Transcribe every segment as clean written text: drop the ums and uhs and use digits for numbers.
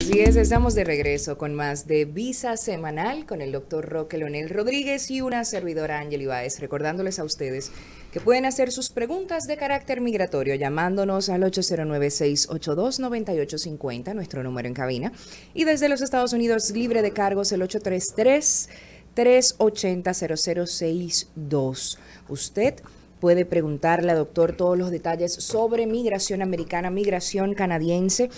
Así es, estamos de regreso con más de Visa Semanal con el doctor Roque Leonel Rodríguez y una servidora Angely Báez, recordándoles a ustedes que pueden hacer sus preguntas de carácter migratorio llamándonos al 809-682-9850, nuestro número en cabina, y desde los Estados Unidos libre de cargos el 833-380-0062. Usted puede preguntarle al doctor todos los detalles sobre migración americana, migración canadiense.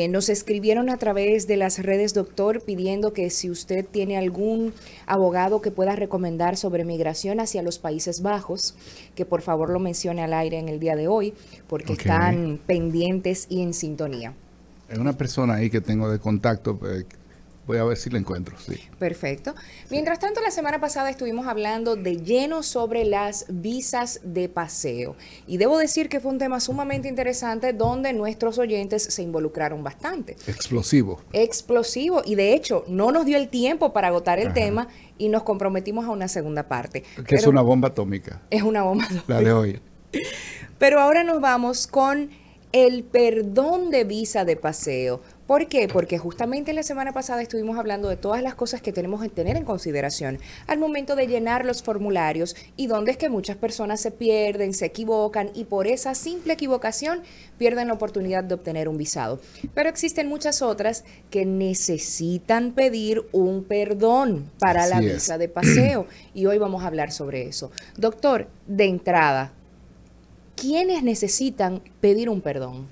Nos escribieron a través de las redes, doctor, pidiendo que si usted tiene algún abogado que pueda recomendar sobre migración hacia los Países Bajos, que por favor lo mencione al aire en el día de hoy, porque están pendientes y en sintonía. Hay una persona ahí que tengo de contacto, voy a ver si la encuentro, sí. Perfecto. Mientras tanto, la semana pasada estuvimos hablando de lleno sobre las visas de paseo. Y debo decir que fue un tema sumamente interesante donde nuestros oyentes se involucraron bastante. Explosivo. Explosivo. Y de hecho, no nos dio el tiempo para agotar el tema y nos comprometimos a una segunda parte. Que es una bomba atómica. Es una bomba atómica. La de hoy. Pero ahora nos vamos con el perdón de visa de paseo. ¿Por qué? Porque justamente la semana pasada estuvimos hablando de todas las cosas que tenemos que tener en consideración al momento de llenar los formularios y dónde es que muchas personas se pierden, se equivocan y por esa simple equivocación pierden la oportunidad de obtener un visado. Pero existen muchas otras que necesitan pedir un perdón para la visa de paseo y hoy vamos a hablar sobre eso. Doctor, de entrada, ¿quiénes necesitan pedir un perdón?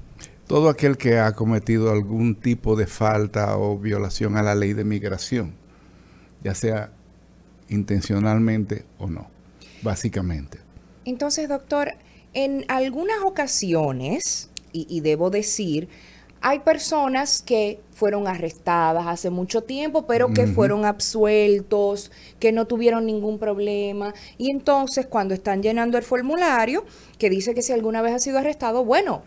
Todo aquel que ha cometido algún tipo de falta o violación a la ley de migración, ya sea intencionalmente o no, básicamente. Entonces, doctor, en algunas ocasiones, y debo decir, hay personas que fueron arrestadas hace mucho tiempo, pero que fueron absueltos, que no tuvieron ningún problema. Y entonces, cuando están llenando el formulario, que dice que si alguna vez ha sido arrestado, bueno,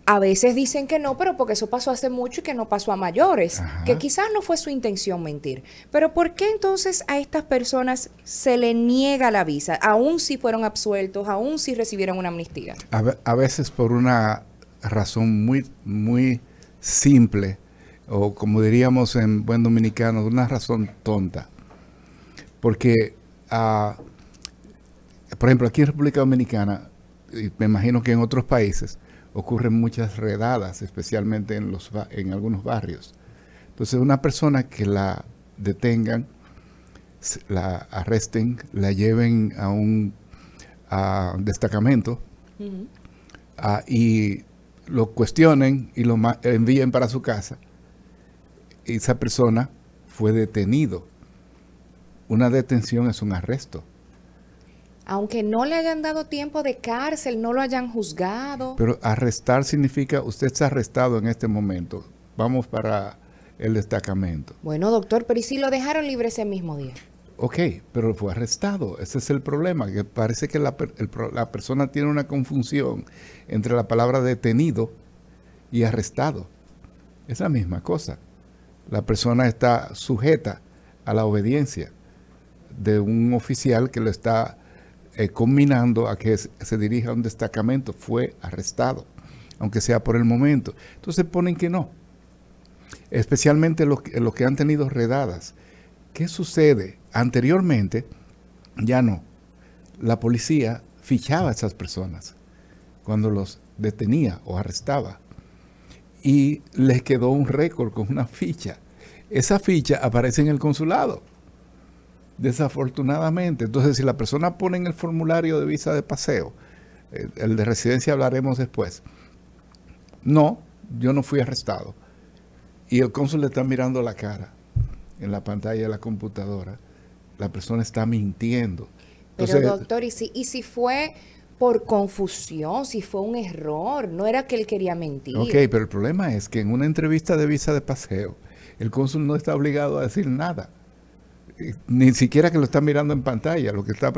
a veces dicen que no, pero porque eso pasó hace mucho y que no pasó a mayores, que quizás no fue su intención mentir. Pero ¿por qué entonces a estas personas se le niega la visa, aun si fueron absueltos, aun si recibieron una amnistía? A veces por una razón muy simple, o como diríamos en buen dominicano, una razón tonta. Porque, por ejemplo, aquí en República Dominicana, y me imagino que en otros países, ocurren muchas redadas, especialmente en algunos barrios. Entonces, una persona que la detengan, la arresten, la lleven a un destacamento y lo cuestionen y lo envíen para su casa. Y esa persona fue detenido. Una detención es un arresto. Aunque no le hayan dado tiempo de cárcel, no lo hayan juzgado. Pero arrestar significa, usted está arrestado en este momento. Vamos para el destacamento. Bueno, doctor, pero ¿y si lo dejaron libre ese mismo día? Ok, pero fue arrestado. Ese es el problema, que parece que la persona tiene una confusión entre la palabra detenido y arrestado. Es la misma cosa. La persona está sujeta a la obediencia de un oficial que lo está combinando a que se dirija a un destacamento. Fue arrestado, aunque sea por el momento. Entonces ponen que no. Especialmente los que han tenido redadas. ¿Qué sucede? Anteriormente, ya no. La policía fichaba a esas personas cuando los detenía o arrestaba. Y les quedó un récord con una ficha. Esa ficha aparece en el consulado. Desafortunadamente. Entonces, si la persona pone en el formulario de visa de paseo, el de residencia hablaremos después. No, yo no fui arrestado. Y el cónsul le está mirando la cara en la pantalla de la computadora. La persona está mintiendo. Entonces, pero doctor, ¿y si fue por confusión, si fue un error? No era que él quería mentir. Ok, pero el problema es que en una entrevista de visa de paseo, el cónsul no está obligado a decir nada. Ni siquiera que lo está mirando en pantalla, lo que está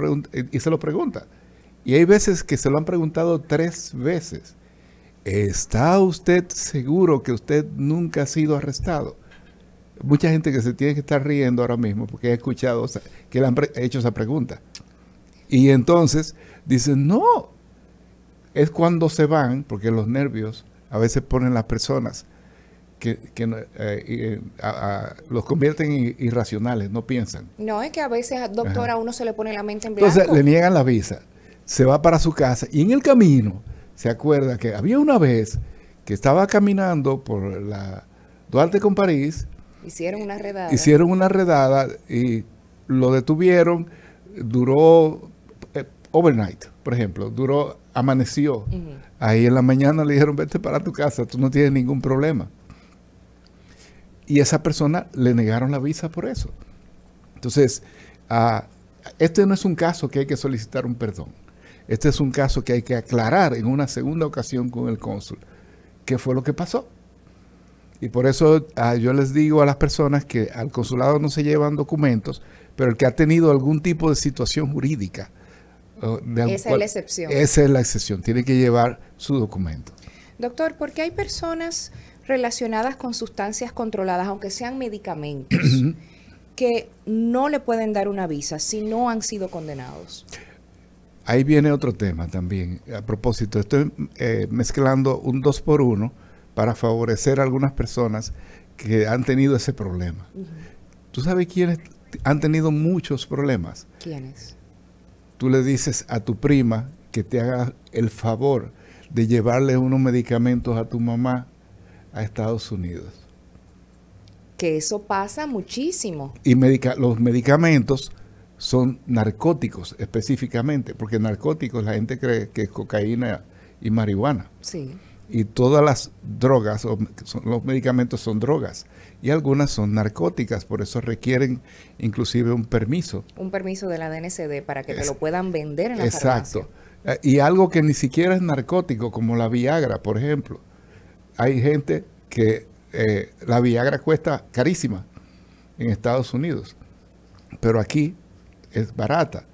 y se lo pregunta. Y hay veces que se lo han preguntado 3 veces. ¿Está usted seguro que usted nunca ha sido arrestado? Mucha gente que se tiene que estar riendo ahora mismo porque ha escuchado que le han hecho esa pregunta. Y entonces dicen, no. Es cuando se van, porque los nervios a veces ponen las personas los convierten en irracionales, no piensan. No, es que a veces, doctor, a uno se le pone la mente en blanco. Entonces le niegan la visa, se va para su casa y en el camino se acuerda que había una vez que estaba caminando por la Duarte con París. Hicieron una redada y lo detuvieron, duró overnight, por ejemplo, amaneció. Ahí en la mañana le dijeron, vete para tu casa, tú no tienes ningún problema. Y esa persona le negaron la visa por eso. Entonces, este no es un caso que hay que solicitar un perdón. Este es un caso que hay que aclarar en una segunda ocasión con el cónsul qué fue lo que pasó. Y por eso yo les digo a las personas que al consulado no se llevan documentos, pero el que ha tenido algún tipo de situación jurídica. Esa es la excepción. Esa es la excepción. Tiene que llevar su documento. Doctor, ¿por qué hay personas relacionadas con sustancias controladas, aunque sean medicamentos, que no le pueden dar una visa si no han sido condenados? Ahí viene otro tema también. A propósito, estoy mezclando un 2 por 1 para favorecer a algunas personas que han tenido ese problema. ¿Tú sabes quiénes han tenido muchos problemas? ¿Quiénes? Tú le dices a tu prima que te haga el favor de llevarle unos medicamentos a tu mamá a Estados Unidos. Que eso pasa muchísimo. Y los medicamentos son narcóticos específicamente, porque narcóticos la gente cree que es cocaína y marihuana. Sí. Y todas las drogas, los medicamentos son drogas, y algunas son narcóticas, por eso requieren inclusive un permiso. Un permiso de la DNCD para que te lo puedan vender en la farmacia. Exacto. Y algo que ni siquiera es narcótico, como la Viagra, por ejemplo. Hay gente que la Viagra cuesta carísima en Estados Unidos, pero aquí es barata.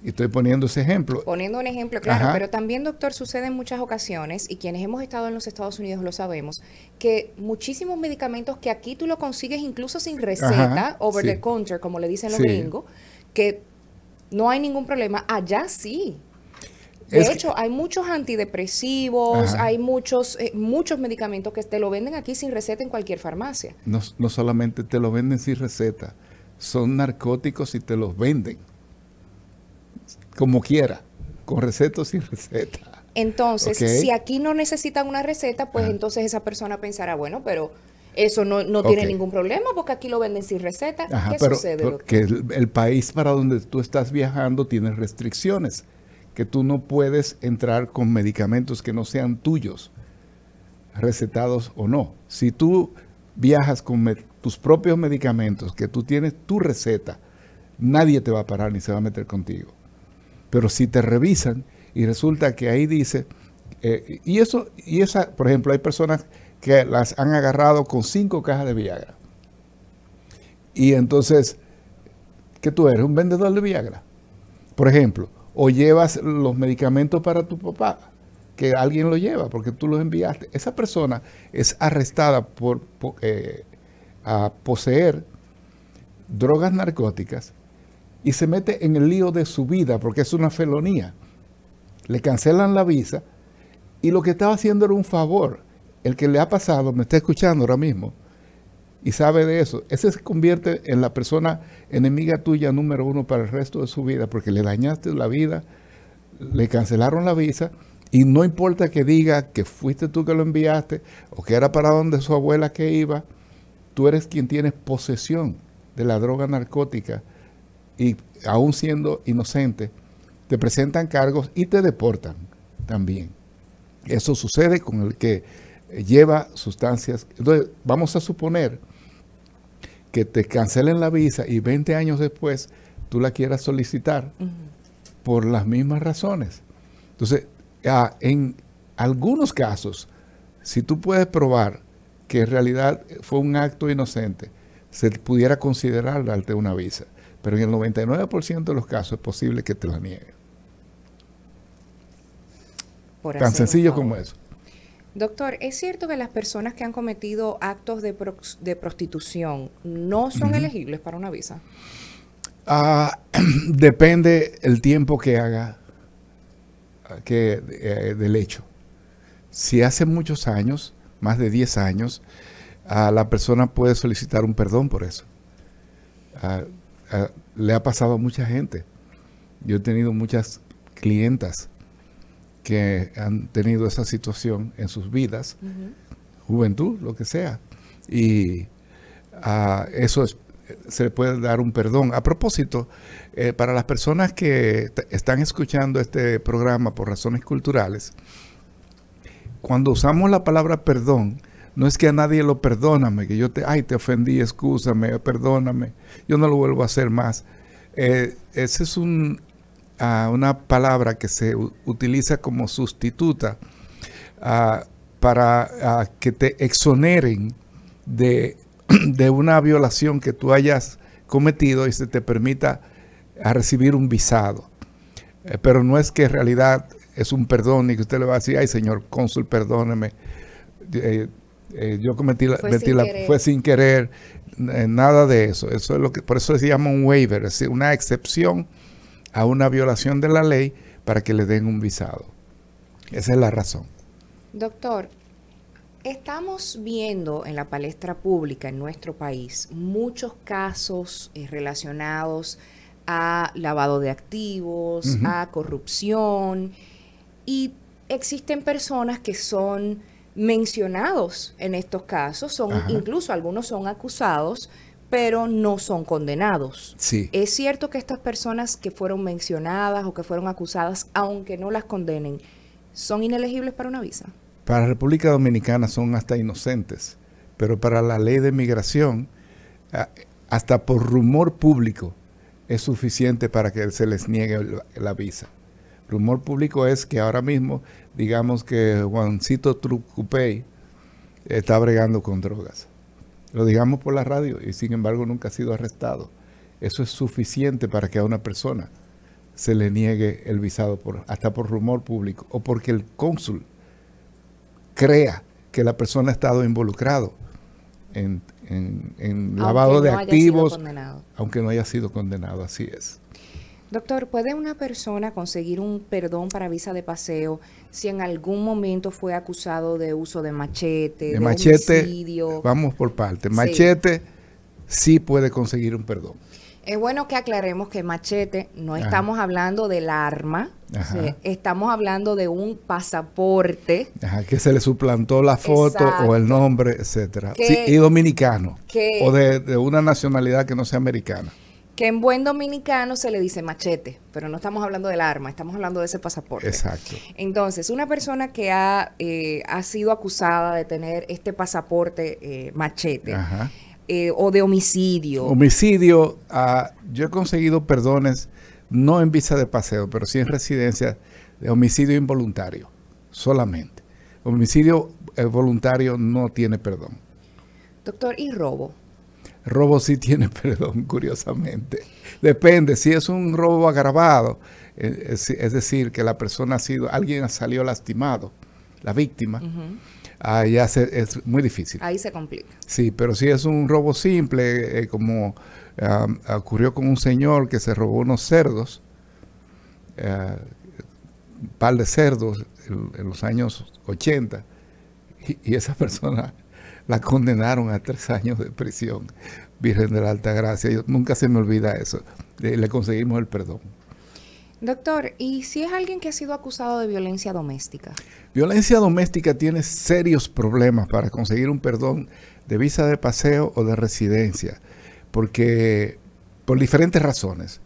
Y estoy poniendo ese ejemplo. Poniendo un ejemplo, claro, pero también, doctor, sucede en muchas ocasiones, y quienes hemos estado en los Estados Unidos lo sabemos, que muchísimos medicamentos que aquí tú lo consigues incluso sin receta, over the counter, como le dicen los gringos, que no hay ningún problema, allá sí. De hecho, hay muchos antidepresivos, hay muchos medicamentos que te lo venden aquí sin receta en cualquier farmacia. No solamente te lo venden sin receta, son narcóticos y te los venden como quiera, con receta o sin receta. Entonces, si aquí no necesitan una receta, pues entonces esa persona pensará, bueno, pero eso no tiene ningún problema porque aquí lo venden sin receta. ¿Qué sucede, doctor? Porque el país para donde tú estás viajando tiene restricciones, que tú no puedes entrar con medicamentos que no sean tuyos, recetados o no. Si tú viajas con tus propios medicamentos, que tú tienes tu receta, nadie te va a parar ni se va a meter contigo. Pero si te revisan y resulta que ahí dice, por ejemplo, hay personas que las han agarrado con 5 cajas de Viagra. Y entonces, ¿qué tú eres? ¿Un vendedor de Viagra? Por ejemplo, o llevas los medicamentos para tu papá, que alguien lo lleva porque tú los enviaste. Esa persona es arrestada por poseer drogas narcóticas y se mete en el lío de su vida porque es una felonía. Le cancelan la visa y lo que estaba haciendo era un favor. El que le ha pasado, me está escuchando ahora mismo y sabe de eso, ese se convierte en la persona enemiga tuya número 1 para el resto de su vida porque le dañaste la vida, le cancelaron la visa y no importa que diga que fuiste tú que lo enviaste o que era para donde su abuela que iba, tú eres quien tienes posesión de la droga narcótica. Y aún siendo inocente, te presentan cargos y te deportan también. Eso sucede con el que lleva sustancias. Entonces, vamos a suponer que te cancelen la visa y 20 años después tú la quieras solicitar por las mismas razones. Entonces, en algunos casos, si tú puedes probar que en realidad fue un acto inocente, se pudiera considerar darte una visa. Pero en el 99% de los casos es posible que te la nieguen. Tan sencillo como eso. Doctor, ¿es cierto que las personas que han cometido actos de prostitución no son elegibles para una visa? Depende el tiempo que haga del hecho. Si hace muchos años, más de 10 años, la persona puede solicitar un perdón por eso. Le ha pasado a mucha gente. Yo he tenido muchas clientas que han tenido esa situación en sus vidas, juventud, lo que sea. Y eso se le puede dar un perdón. A propósito, para las personas que están escuchando este programa por razones culturales, cuando usamos la palabra perdón, no es que a nadie lo perdóname, que yo te ofendí, excúsame, perdóname, yo no lo vuelvo a hacer más. Esa es una palabra que se utiliza como sustituta para que te exoneren de una violación que tú hayas cometido y se te permita recibir un visado. Pero no es que en realidad es un perdón y que usted le va a decir, ay señor cónsul, perdóneme, yo cometí fue sin querer, nada de eso. Eso es por eso se llama un waiver, es decir, una excepción a una violación de la ley para que le den un visado. Esa es la razón. Doctor, estamos viendo en la palestra pública en nuestro país muchos casos relacionados a lavado de activos, a corrupción, y existen personas que son mencionados en estos casos, incluso algunos son acusados, pero no son condenados. Sí. ¿Es cierto que estas personas que fueron mencionadas o que fueron acusadas, aunque no las condenen, son inelegibles para una visa? Para la República Dominicana son hasta inocentes, pero para la ley de migración, hasta por rumor público, es suficiente para que se les niegue la visa. Rumor público es que ahora mismo, digamos que Juancito Trucupey está bregando con drogas. Lo digamos por la radio y sin embargo nunca ha sido arrestado. Eso es suficiente para que a una persona se le niegue el visado hasta por rumor público o porque el cónsul crea que la persona ha estado involucrado en lavado de activos, aunque no haya sido condenado. Así es. Doctor, ¿puede una persona conseguir un perdón para visa de paseo si en algún momento fue acusado de uso de machete, de homicidio? Vamos por partes. Machete sí puede conseguir un perdón. Es bueno que aclaremos que machete no estamos hablando del arma, estamos hablando de un pasaporte. Que se le suplantó la foto o el nombre, etcétera. Sí, y dominicano. O de una nacionalidad que no sea americana. Que en buen dominicano se le dice machete, pero no estamos hablando del arma, estamos hablando de ese pasaporte. Exacto. Entonces, una persona que ha sido acusada de tener este pasaporte machete o de homicidio. Homicidio, yo he conseguido perdones, no en visa de paseo, pero sí en residencia, de homicidio involuntario, solamente. Homicidio voluntario no tiene perdón. Doctor, ¿y robo? Robo sí tiene perdón, curiosamente. Depende, si es un robo agravado, es decir, que la persona alguien salió lastimado, la víctima, ya es muy difícil. Ahí se complica. Sí, pero si es un robo simple, como ocurrió con un señor que se robó unos cerdos, un par de cerdos en los años 80, y esa persona la condenaron a 3 años de prisión, Virgen de la Alta Gracia. Nunca se me olvida eso. Le conseguimos el perdón. Doctor, ¿y si es alguien que ha sido acusado de violencia doméstica? Violencia doméstica tiene serios problemas para conseguir un perdón de visa de paseo o de residencia, porque por diferentes razones.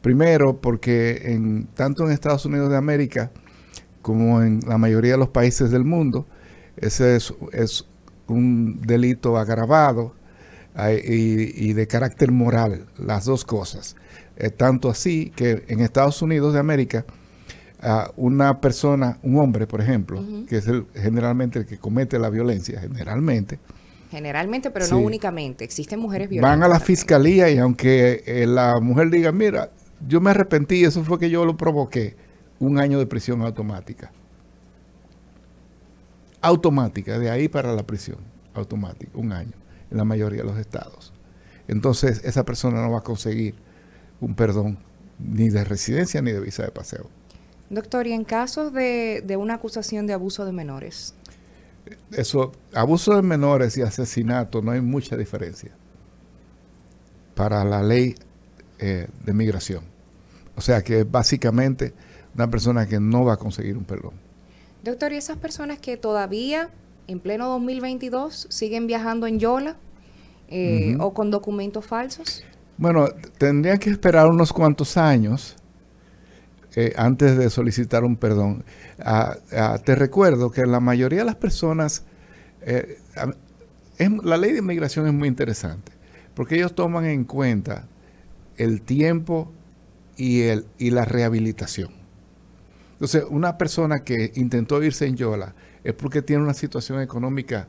Primero, porque tanto en Estados Unidos de América como en la mayoría de los países del mundo, ese es un delito agravado y de carácter moral, las dos cosas. Tanto así que en Estados Unidos de América, una persona, un hombre, por ejemplo, que es generalmente el que comete la violencia, generalmente, pero no únicamente, existen mujeres violentas. Van a la fiscalía y aunque la mujer diga, mira, yo me arrepentí, eso fue que yo lo provoqué, 1 año de prisión automática. Automática, de ahí para la prisión, automática, 1 año, en la mayoría de los estados. Entonces, esa persona no va a conseguir un perdón ni de residencia ni de visa de paseo. Doctor, ¿y en casos de una acusación de abuso de menores? Eso, abuso de menores y asesinato, no hay mucha diferencia para la ley de migración. O sea que es básicamente una persona que no va a conseguir un perdón. Doctor, ¿y esas personas que todavía en pleno 2022 siguen viajando en Yola o con documentos falsos? Bueno, tendrían que esperar unos cuantos años antes de solicitar un perdón. Te recuerdo que la mayoría de las personas, la ley de inmigración es muy interesante, porque ellos toman en cuenta el tiempo y la rehabilitación. Entonces, una persona que intentó irse en Yola es porque tiene una situación económica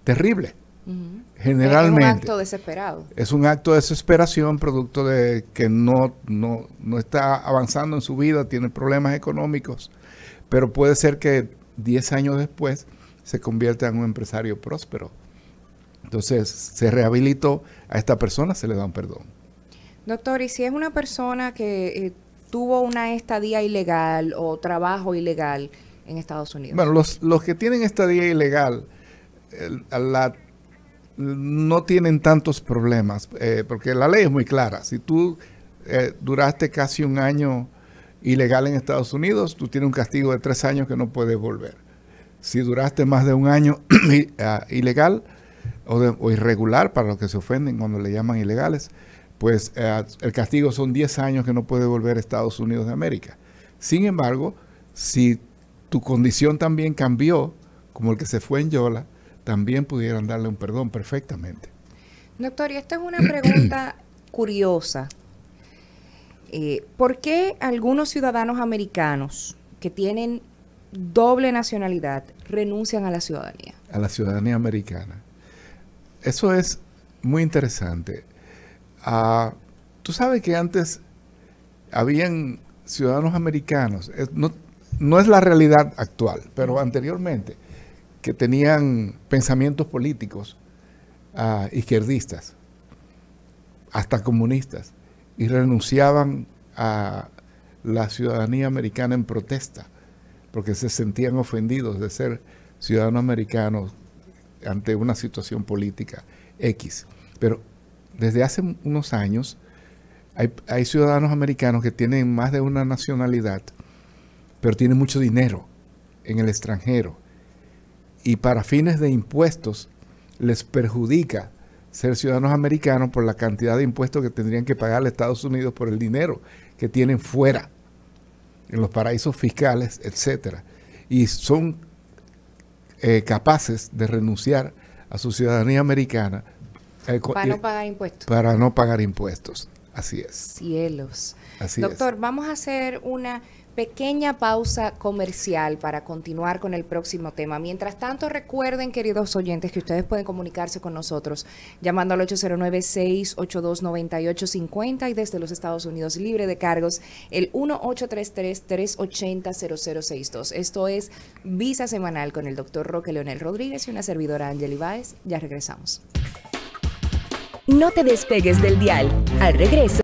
terrible. Generalmente. Es un acto desesperado. Es un acto de desesperación producto de que no está avanzando en su vida, tiene problemas económicos, pero puede ser que 10 años después se convierta en un empresario próspero. Entonces, se rehabilitó, a esta persona se le da un perdón. Doctor, ¿y si es una persona que tuvo una estadía ilegal o trabajo ilegal en Estados Unidos? Bueno, los que tienen estadía ilegal, no tienen tantos problemas, porque la ley es muy clara. Si tú duraste casi un año ilegal en Estados Unidos, tú tienes un castigo de 3 años que no puedes volver. Si duraste más de un año ilegal o irregular, para los que se ofenden cuando le llaman ilegales, pues el castigo son 10 años que no puedes volver a Estados Unidos de América. Sin embargo, si tu condición también cambió, como el que se fue en Yola, también pudieran darle un perdón perfectamente. Doctor, y esta es una pregunta curiosa. ¿Por qué algunos ciudadanos americanos que tienen doble nacionalidad renuncian a la ciudadanía? A la ciudadanía americana. Eso es muy interesante. Tú sabes que antes habían ciudadanos americanos, no es la realidad actual, pero anteriormente, que tenían pensamientos políticos izquierdistas, hasta comunistas, y renunciaban a la ciudadanía americana en protesta, porque se sentían ofendidos de ser ciudadanos americanos ante una situación política X. Pero desde hace unos años hay ciudadanos americanos que tienen más de una nacionalidad, pero tienen mucho dinero en el extranjero. Y para fines de impuestos les perjudica ser ciudadanos americanos por la cantidad de impuestos que tendrían que pagar a Estados Unidos por el dinero que tienen fuera, en los paraísos fiscales, etcétera. Y son capaces de renunciar a su ciudadanía americana para no pagar impuestos. Para no pagar impuestos. Así es. Cielos. Así Doctor, es. vamos a hacer una pequeña pausa comercial para continuar con el próximo tema. Mientras tanto, recuerden, queridos oyentes, que ustedes pueden comunicarse con nosotros llamando al 809-682-9850 y desde los Estados Unidos libre de cargos el 1-833-380-0062. Esto es Visa Semanal con el doctor Roque Leonel Rodríguez y una servidora Angeli Báez. Ya regresamos. No te despegues del dial. Al regreso